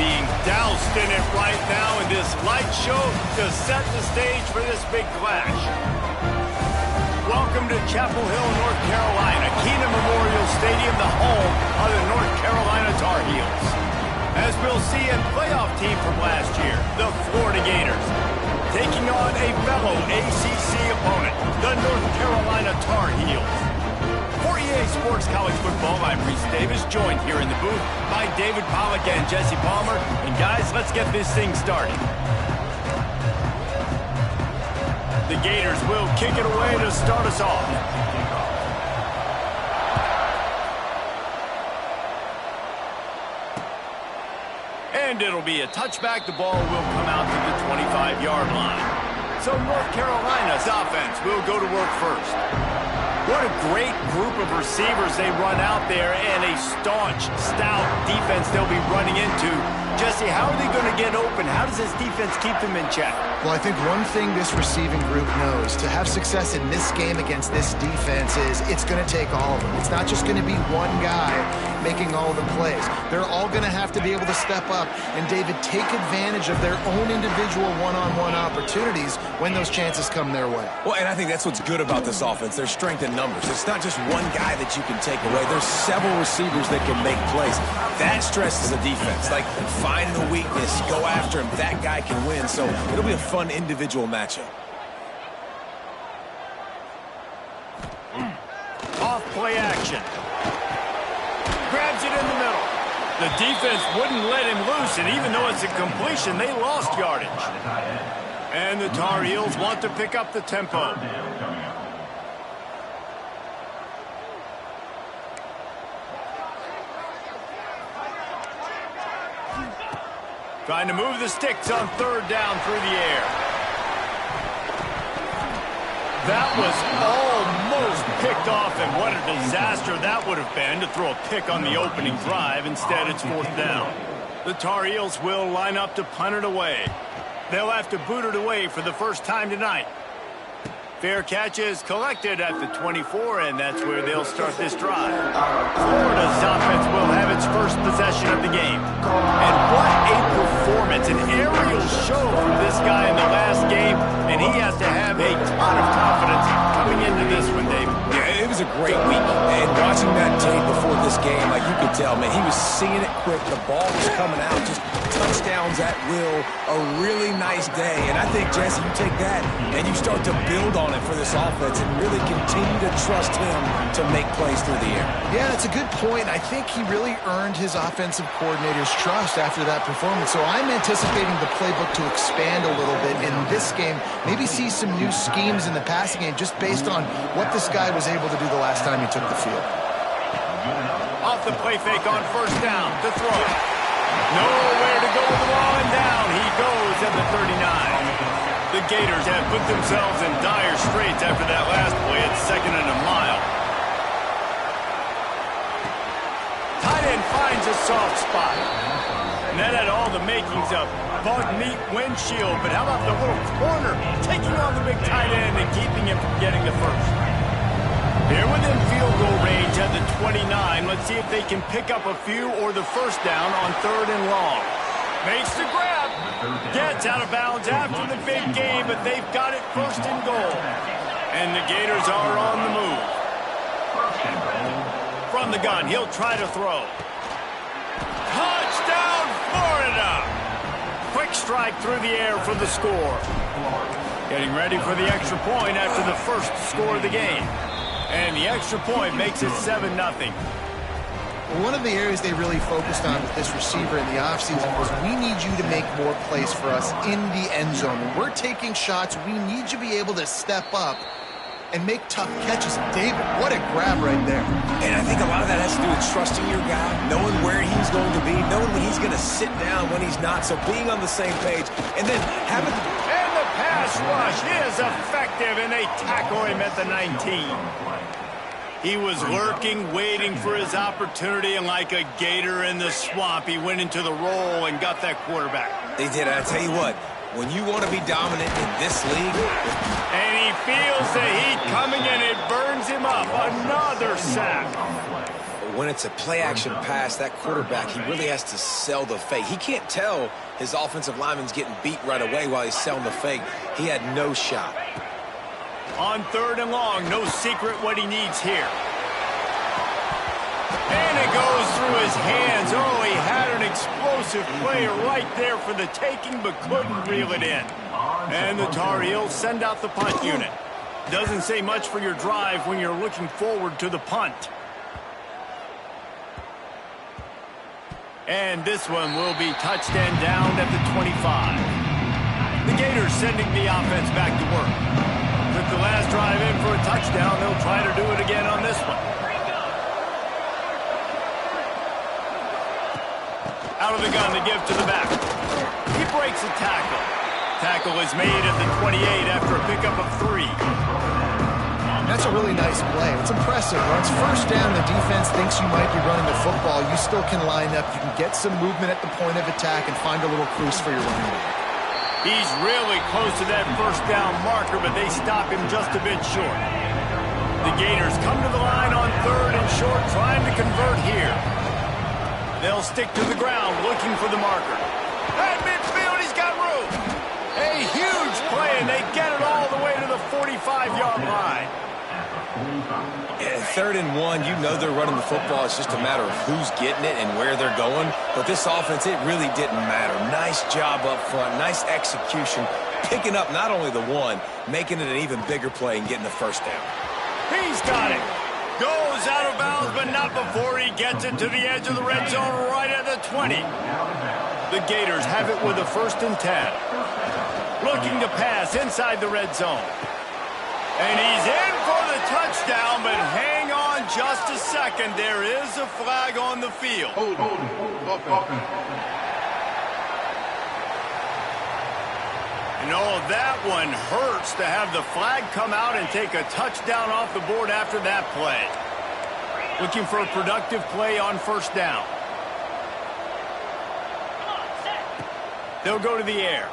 being doused in it right now in this light show to set the stage for this big clash. Welcome to Chapel Hill, North Carolina, Keenan Memorial Stadium, the home of the North Carolina Tar Heels. As we'll see, a playoff team from last year, the Florida Gators, taking on a fellow ACC opponent, the North Carolina Tar Heels. For EA Sports College Football, I'm Reese Davis, joined here in the booth by David Pollack and Jesse Palmer. And guys, let's get this thing started. The Gators will kick it away to start us off. And it'll be a touchback. The ball will come out to the 25-yard line. So North Carolina's offense will go to work first. What a great group of receivers they run out there, and a staunch, stout defense they'll be running into. Jesse, how are they going to get open? How does this defense keep them in check? Well, I think one thing this receiving group knows, to have success in this game against this defense, is it's going to take all of them. It's not just going to be one guy making all the plays. They're all going to have to be able to step up and, David, take advantage of their own individual one-on-one opportunities when those chances come their way. Well, and I think that's what's good about this offense. There's strength in numbers. It's not just one guy that you can take away. There's several receivers that can make plays. That stresses the defense. Like, find the weakness, go after him. That guy can win. So it'll be a fun individual matchup. Off play action. Grabs it in the middle. The defense wouldn't let him loose, and even though it's a completion, they lost yardage. And the Tar Heels want to pick up the tempo. Trying to move the sticks on third down through the air. That was almost picked off, and what a disaster that would have been to throw a pick on the opening drive. Instead, it's fourth down. The Tar Heels will line up to punt it away. They'll have to boot it away for the first time tonight. Fair catch is collected at the 24, and that's where they'll start this drive. Florida's offense will have its first possession of the game. And what a performance, an aerial show from this guy in the last game, and he has to have a ton of confidence coming into this one, David. Yeah, it was a great week, and watching that tape before this game, like you could tell, man, he was seeing it quick. The ball was coming out, just touchdowns at will. A really nice day, and I think, Jesse, you take that and you start to build on it for this offense and really continue to trust him to make plays through the air. Yeah, that's a good point. I think he really earned his offensive coordinator's trust after that performance. So I'm anticipating the playbook to expand a little bit in this game, maybe see some new schemes in the passing game just based on what this guy was able to do the last time he took the field. Off the play fake on first down to throw. Nowhere to go with the ball, and down he goes at the 39. The Gators have put themselves in dire straits after that last play at 2nd and a mile. Tight end finds a soft spot. And that had all the makings of bug meat windshield, but how about the little corner taking on the big tight end and keeping him from getting the first? They're within field goal range at the 29. Let's see if they can pick up a few or the first down on 3rd and long. Makes the grab. Gets out of bounds after the big game, but they've got it 1st and goal. And the Gators are on the move. From the gun, he'll try to throw. Touchdown, Florida! Quick strike through the air for the score. Getting ready for the extra point after the first score of the game. And the extra point makes it 7-0. One of the areas they really focused on with this receiver in the offseason was, we need you to make more plays for us in the end zone. When we're taking shots, we need you to be able to step up and make tough catches. David, what a grab right there. And I think a lot of that has to do with trusting your guy, knowing where he's going to be, knowing when he's going to sit down, when he's not. So being on the same page, and then having... And the pass rush is effective, and they tackle him at the 19. He was lurking, waiting for his opportunity, and like a gator in the swamp, he went into the roll and got that quarterback. They did. I tell you what, when you want to be dominant in this league... And he feels the heat coming, and it burns him up. Another sack. when it's a play-action pass, that quarterback, he really has to sell the fake. He can't tell his offensive lineman's getting beat right away while he's selling the fake. He had no shot. On 3rd and long, no secret what he needs here. And it goes through his hands. Oh, he had an explosive play right there for the taking, but couldn't reel it in. And the Tar Heels send out the punt unit. Doesn't say much for your drive when you're looking forward to the punt. And this one will be touched and down at the 25. The Gators sending the offense back to work. Took the last drive in for a touchdown. They'll try to do it again on this one. Out of the gun to give to the back. He breaks a tackle. Tackle is made at the 28 after a pickup of 3. That's a really nice play. It's impressive. When it's first down, the defense thinks you might be running the football. You still can line up. You can get some movement at the point of attack and find a little crease for your running back. He's really close to that first down marker, but they stop him just a bit short. The Gators come to the line on 3rd and short, trying to convert here. They'll stick to the ground, looking for the marker. At midfield, he's got room. A huge play, and they get it all the way to the 45-yard line. Yeah, 3rd and 1, you know they're running the football. It's just a matter of who's getting it and where they're going. But this offense, it really didn't matter. Nice job up front, nice execution, picking up not only the one, making it an even bigger play and getting the first down. He's got it. Goes out of bounds, but not before he gets it to the edge of the red zone right at the 20. The Gators have it with a 1st and 10. Looking to pass inside the red zone. And he's in for the touchdown, but hang on just a second. There is a flag on the field. You know, that one hurts to have the flag come out and take a touchdown off the board after that play. Looking for a productive play on 1st down. They'll go to the air.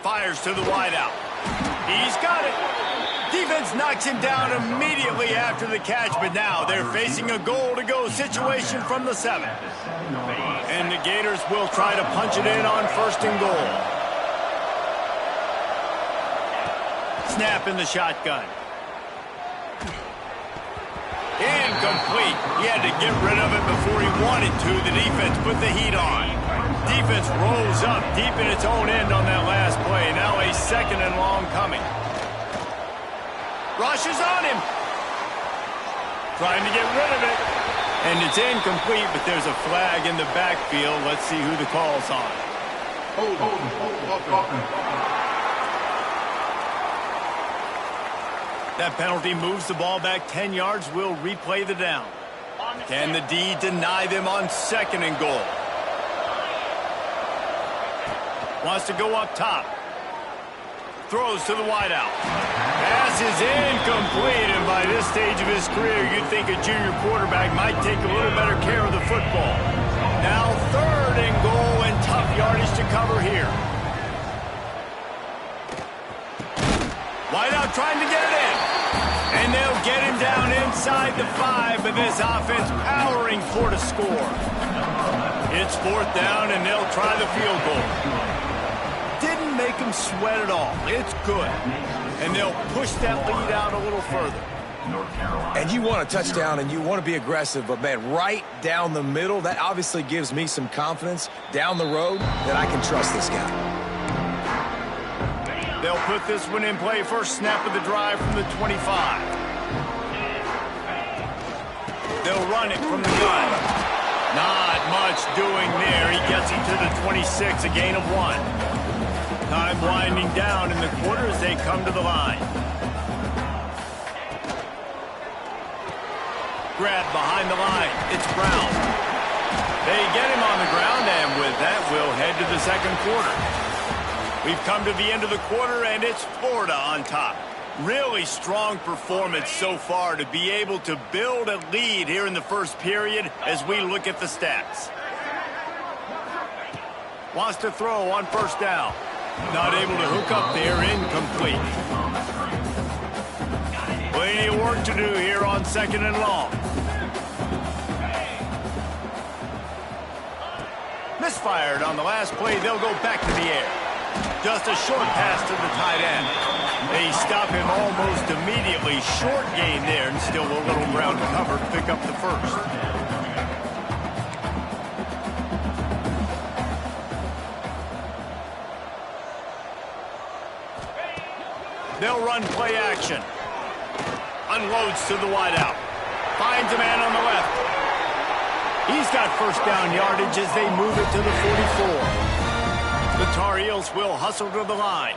Fires to the wideout. He's got it. Defense knocks him down immediately after the catch, but now they're facing a goal-to-go situation from the 7. And the Gators will try to punch it in on 1st and goal. Snap in the shotgun. Incomplete. He had to get rid of it before he wanted to. The defense put the heat on. Defense rolls up deep in its own end on that last play. Now a 2nd and long coming. Rushes on him. Trying to get rid of it. And it's incomplete, but there's a flag in the backfield. Let's see who the call's on. That penalty moves the ball back 10 yards. We'll replay the down. Can the D deny them on 2nd and goal? Wants to go up top. Throws to the wideout. Pass is incomplete, and by this stage of his career, you'd think a junior quarterback might take a little better care of the football. Now 3rd and goal, and tough yardage to cover here. Wideout trying to get it in. And they'll get him down inside the 5, but this offense powering for to score. It's 4th down, and they'll try the field goal. Didn't make him sweat at all. It's good. And they'll push that lead out a little further. And you want a touchdown and you want to be aggressive, but, man, right down the middle, that obviously gives me some confidence down the road that I can trust this guy. They'll put this one in play. First snap of the drive from the 25. They'll run it from the gun. Not much doing there. He gets it to the 26, a gain of 1. Time winding down in the quarter as they come to the line. Grab behind the line. It's Brown. They get him on the ground, and with that, we'll head to the 2nd quarter. We've come to the end of the quarter, and it's Florida on top. Really strong performance so far to be able to build a lead here in the 1st period as we look at the stats. Wants to throw on 1st down. Not able to hook up there, incomplete. Plenty of work to do here on 2nd and long. fired. On the last play, they'll go back to the air. Just a short pass to the tight end. They stop him almost immediately. Short gain there, and still a little ground to cover to pick up the first. They'll run play action. Unloads to the wideout. Finds a man on the left. He's got first down yardage as they move it to the 44. The Tar Heels will hustle to the line.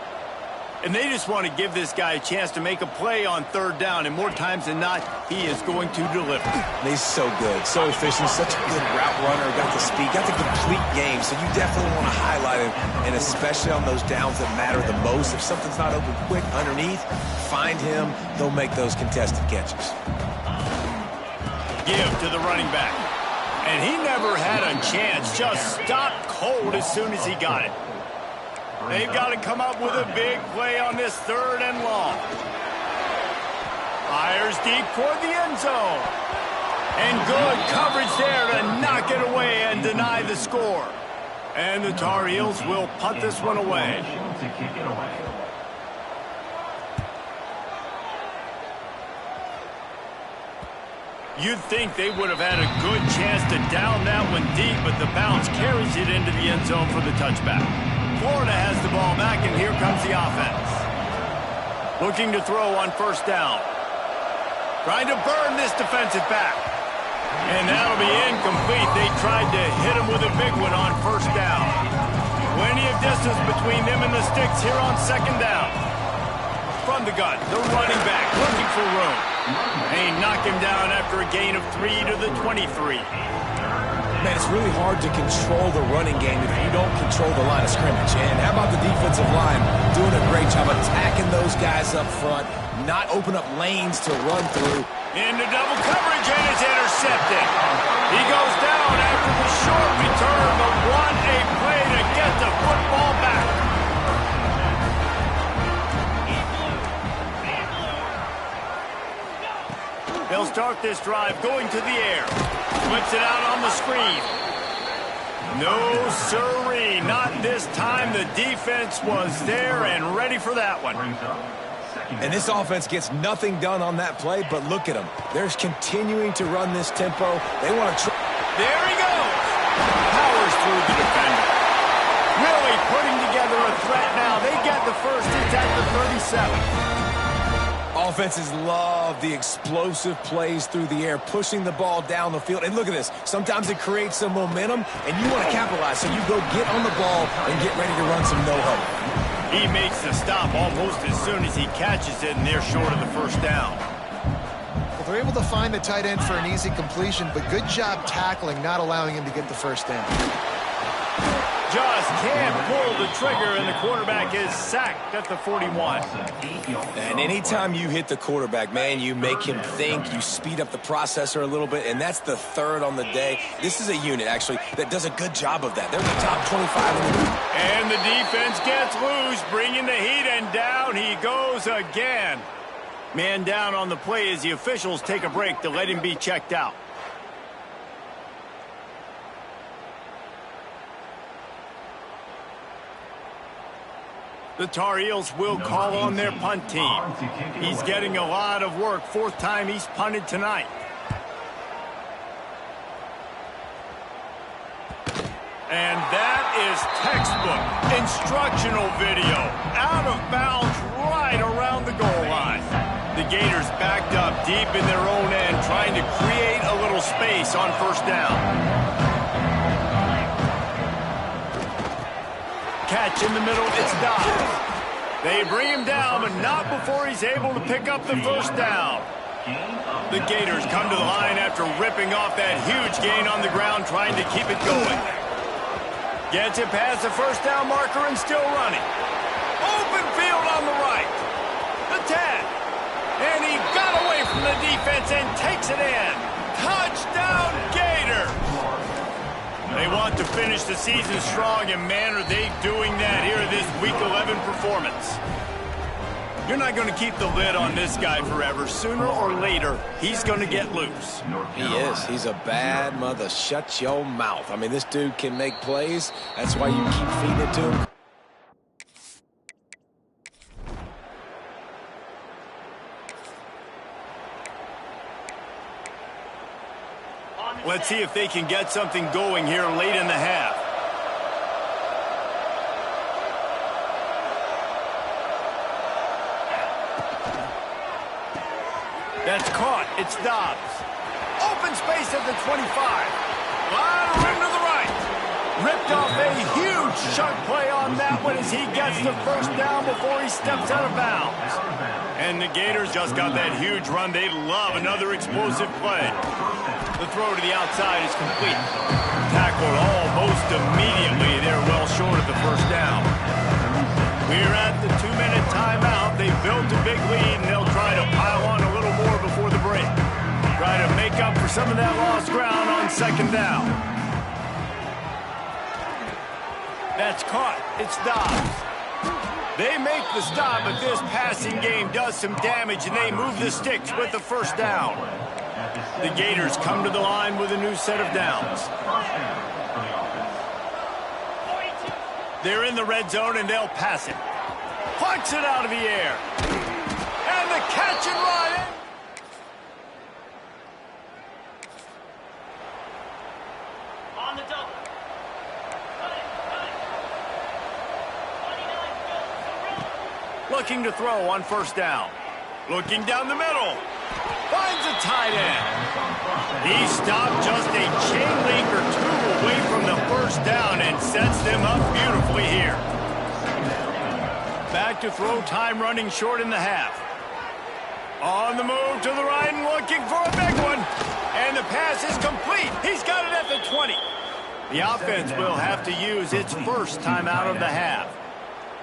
And they just want to give this guy a chance to make a play on third down. And more times than not, he is going to deliver. He's so good, so efficient, such a good route runner. Got the speed, got the complete game. So you definitely want to highlight him, and especially on those downs that matter the most. If something's not open quick underneath, find him. He'll make those contested catches. Give to the running back. And he never had a chance. Just stopped cold as soon as he got it. They've got to come up with a big play on this third and long. Fires deep toward the end zone. And good coverage there to knock it away and deny the score. And the Tar Heels will punt this one away. You'd think they would have had a good chance to down that one deep, but the bounce carries it into the end zone for the touchback. Florida has the ball back, and here comes the offense. Looking to throw on first down. Trying to burn this defensive back. And that'll be incomplete. They tried to hit him with a big one on first down. Plenty of distance between them and the sticks here on second down. From the gun, the running back looking for room. They knock him down after a gain of 3 to the 23. Man, it's really hard to control the running game if you don't control the line of scrimmage. And how about the defensive line doing a great job attacking those guys up front, not open up lanes to run through. Into double coverage, and it's intercepted. He goes down after the short return, but what a play to get the football back. They'll start this drive going to the air. Flips it out on the screen. No, sirree, not this time. The defense was there and ready for that one. And this offense gets nothing done on that play, but look at them. They're continuing to run this tempo. They want to try. There he goes. Powers through the defender. Really putting together a threat now. They get the first. It's at the 37. Offenses love the explosive plays through the air, pushing the ball down the field. And look at this. Sometimes it creates some momentum, and you want to capitalize. So you go get on the ball and get ready to run some no-huddle. He makes the stop almost as soon as he catches it, and they're short of the first down. Well, they're able to find the tight end for an easy completion, but good job tackling, not allowing him to get the first down. Just can't pull the trigger, and the quarterback is sacked at the 41. And anytime you hit the quarterback, man, you make him think, you speed up the processor a little bit, and that's the third on the day. This is a unit, actually, that does a good job of that. They're the top 25 in the league. And the defense gets loose, bringing the heat, and down he goes again. Man down on the play as the officials take a break to let him be checked out. The Tar Heels will call on their punt team. He's getting a lot of work. Fourth time he's punted tonight. And that is textbook instructional video. Out of bounds right around the goal line. The Gators backed up deep in their own end, trying to create a little space on first down. Catch in the middle, it's Dobbs. They bring him down, but not before he's able to pick up the first down. The Gators come to the line after ripping off that huge gain on the ground, trying to keep it going. Gets it past the first down marker and still running. Open field on the right. The 10. And he got away from the defense and takes it in. Touchdown, Gators! They want to finish the season strong, and man, are they doing that here in this Week 11 performance. You're not going to keep the lid on this guy forever. Sooner or later, he's going to get loose. He is. He's a bad mother. Shut your mouth. I mean, this dude can make plays. That's why you keep feeding it to him. Let's see if they can get something going here late in the half. That's caught. It's Dobbs. Open space at the 25. Line rim to the right. Ripped off a huge chunk play on that one as he gets the first down before he steps out of bounds. And the Gators just got that huge run. They love another explosive play. The throw to the outside is complete. Tackled almost immediately. They're well short of the first down. We're at the 2-minute timeout. They built a big lead, and they'll try to pile on a little more before the break. Try to make up for some of that lost ground on second down. That's caught. It's Dobbs. They make the stop, but this passing game does some damage, and they move the sticks with the first down. The Gators come to the line with a new set of downs. They're in the red zone, and they'll pass it. Punch it out of the air. And the catch and run. On the double. Looking to throw on first down. Looking down the middle. Finds a tight end. He stopped just a chain link or two away from the first down and sets them up beautifully here. Back to throw time, running short in the half. On the move to the right and looking for a big one. And the pass is complete. He's got it at the 20. The offense will have to use its first timeout of the half.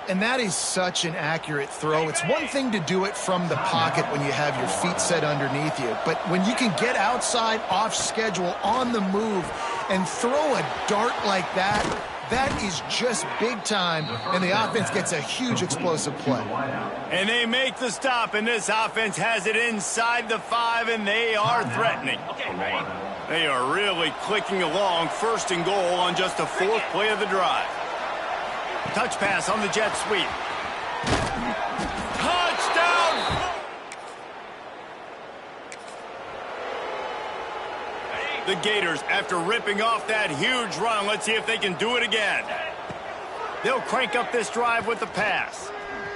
And that is such an accurate throw. It's one thing to do it from the pocket when you have your feet set underneath you, but when you can get outside, off schedule, on the move, and throw a dart like that, that is just big time, and the offense gets a huge explosive play. And they make the stop, and this offense has it inside the 5, and they are threatening. They are really clicking along, first and goal on just the 4th play of the drive. Touch pass on the jet sweep. Touchdown! The Gators, after ripping off that huge run, let's see if they can do it again. They'll crank up this drive with the pass.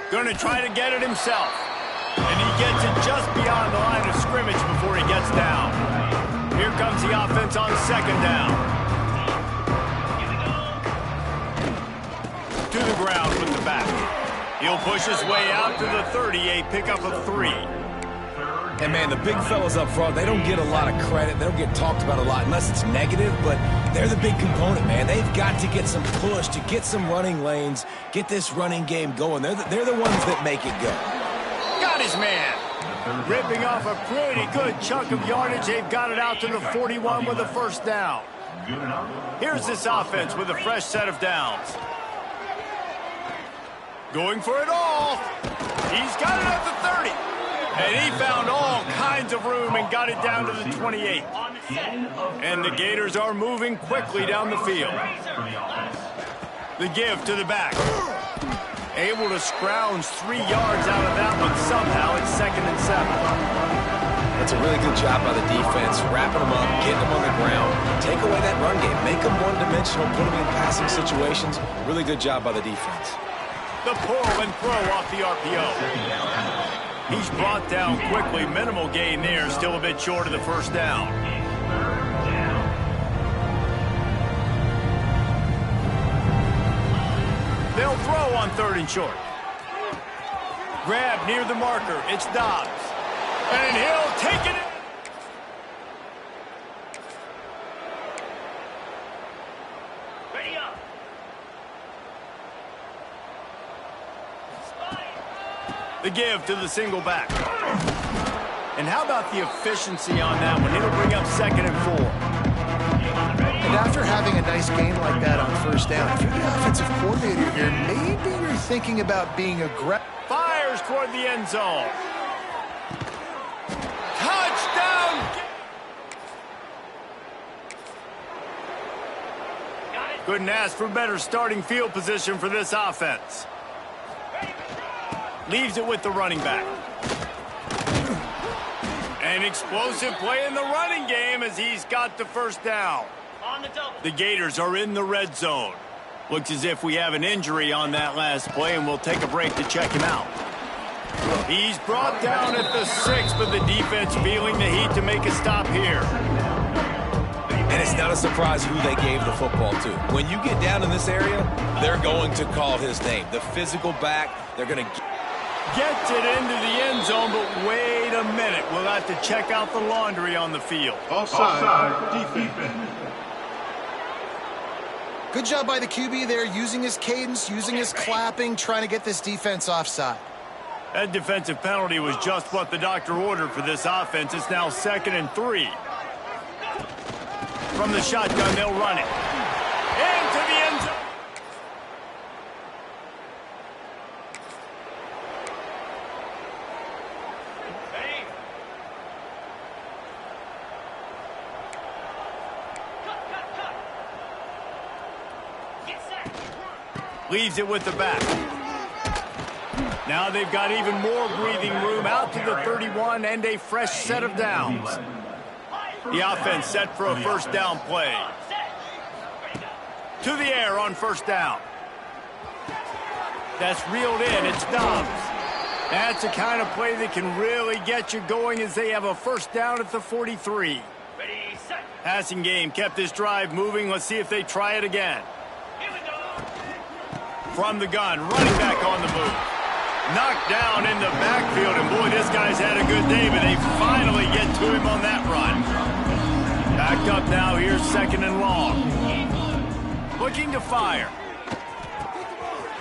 Going to try to get it himself. And he gets it just beyond the line of scrimmage before he gets down. Here comes the offense on second down. To the ground with the back. He'll push his way out to the 38, pick up a 3. And, man, the big fellas up front, they don't get a lot of credit. They don't get talked about a lot unless it's negative, but they're the big component, man. They've got to get some push, to get some running lanes, get this running game going. They're the ones that make it go. Got his man. Ripping off a pretty good chunk of yardage. They've got it out to the 41 with a first down. Here's this offense with a fresh set of downs. Going for it all. He's got it at the 30. And he found all kinds of room and got it down to the 28. And the Gators are moving quickly down the field. The give to the back. Able to scrounge 3 yards out of that one somehow. It's 2nd and 7. That's a really good job by the defense, wrapping them up, getting them on the ground, take away that run game, make them one-dimensional, put them in passing situations. Really good job by the defense. The pull and throw off the RPO. He's brought down quickly. Minimal gain there. Still a bit short of the first down. They'll throw on 3rd and short. Grab near the marker. It's Dobbs. And he'll take it. Ready up. The give to the single back. And how about the efficiency on that one? It'll bring up 2nd and 4. And after having a nice game like that on first down, if you're the offensive coordinator here, maybe you're thinking about being aggressive. Fires Gators toward the end zone. Touchdown! Couldn't ask for better starting field position for this offense. Leaves it with the running back. An explosive play in the running game as he's got the first down. The Gators are in the red zone. Looks as if we have an injury on that last play, and we'll take a break to check him out. He's brought down at the 6, but the defense feeling the heat to make a stop here. And it's not a surprise who they gave the football to. When you get down in this area, they're going to call his name. The physical back, they're going to gets it into the end zone, but wait a minute. We'll have to check out the laundry on the field. Offside, defense. Good job by the QB there, using his cadence, using his clapping, trying to get this defense offside. That defensive penalty was just what the doctor ordered for this offense. It's now 2nd and 3. From the shotgun, they'll run it. Into the end zone. Leaves it with the back. Now they've got even more breathing room out to the 31 and a fresh set of downs. The offense set for a first down play. To the air on first down. That's reeled in. It's Dobbs. That's the kind of play that can really get you going as they have a first down at the 43. Passing game kept this drive moving. Let's see if they try it again. From the gun, running back on the move. Knocked down in the backfield, and boy, this guy's had a good day, but they finally get to him on that run. Backed up now, here's 2nd and long. Looking to fire.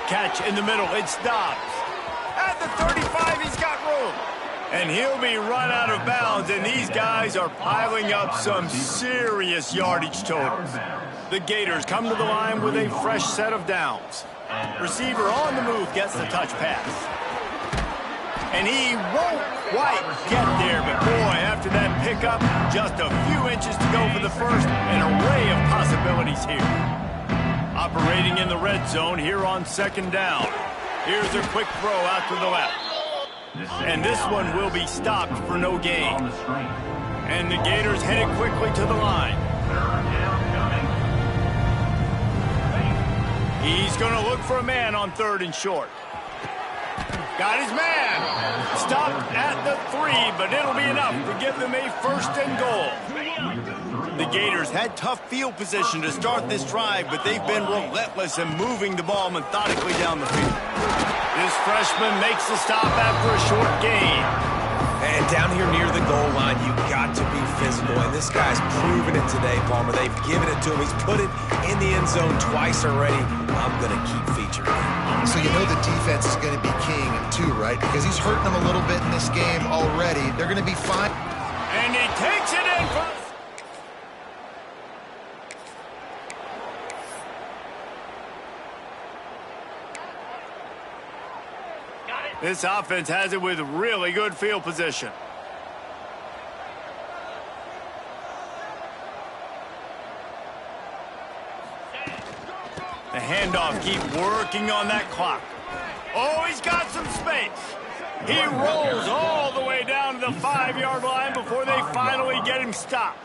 Catch in the middle, it's Dobbs. At the 35, he's got room. And he'll be run out of bounds, and these guys are piling up some serious yardage totals. The Gators come to the line with a fresh set of downs. Receiver on the move gets the touch pass. And he won't quite get there, but boy, after that pickup, just a few inches to go for the first. An array of possibilities here. Operating in the red zone here on 2nd down. Here's a quick throw out to the left. And this one will be stopped for no gain. And the Gators headed quickly to the line. He's going to look for a man on 3rd and short. Got his man. Stopped at the 3, but it'll be enough to give them a 1st and goal. The Gators had tough field position to start this drive, but they've been relentless in moving the ball methodically down the field. This freshman makes the stop after a short gain. And down here near the goal line, you've got to be physical. And this guy's proven it today, Palmer. They've given it to him. He's put it in the end zone twice already. I'm going to keep featuring him. So you know the defense is going to be king, too, right? Because he's hurting them a little bit in this game already. They're going to be fine. And he takes it in for... This offense has it with really good field position. The handoff, keep working on that clock. Oh, he's got some space. He rolls all the way down to the 5-yard line before they finally get him stopped.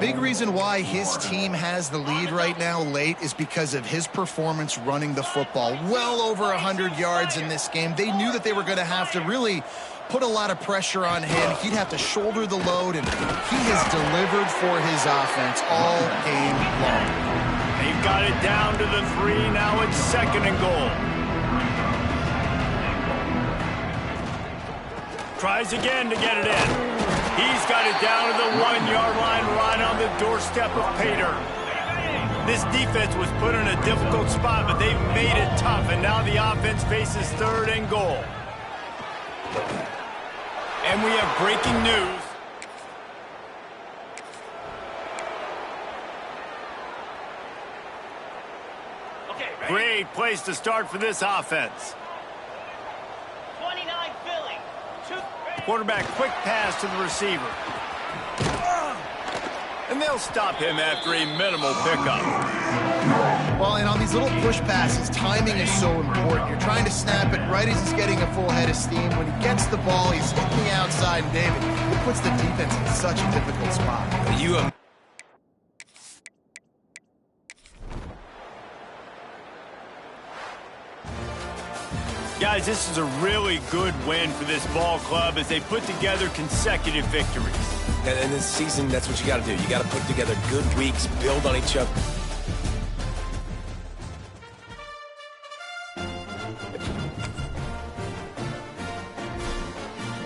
Big reason why his team has the lead right now late is because of his performance running the football. Well over 100 yards in this game. They knew that they were going to have to really put a lot of pressure on him. He'd have to shoulder the load, and he has delivered for his offense all game long. They've got it down to the 3. Now it's 2nd and goal. Tries again to get it in. He's got it down to the 1-yard line right on the doorstep of Pater. This defense was put in a difficult spot, but they've made it tough, and now the offense faces 3rd and goal. And we have breaking news. Great place to start for this offense. Quarterback quick pass to the receiver. And they'll stop him after a minimal pickup. Well, and on these little push passes, timing is so important. You're trying to snap it right as he's getting a full head of steam. When he gets the ball, he's hitting the outside, and David, it puts the defense in such a difficult spot. Guys, this is a really good win for this ball club as they put together consecutive victories. And in this season, that's what you got to do. You got to put together good weeks, build on each other.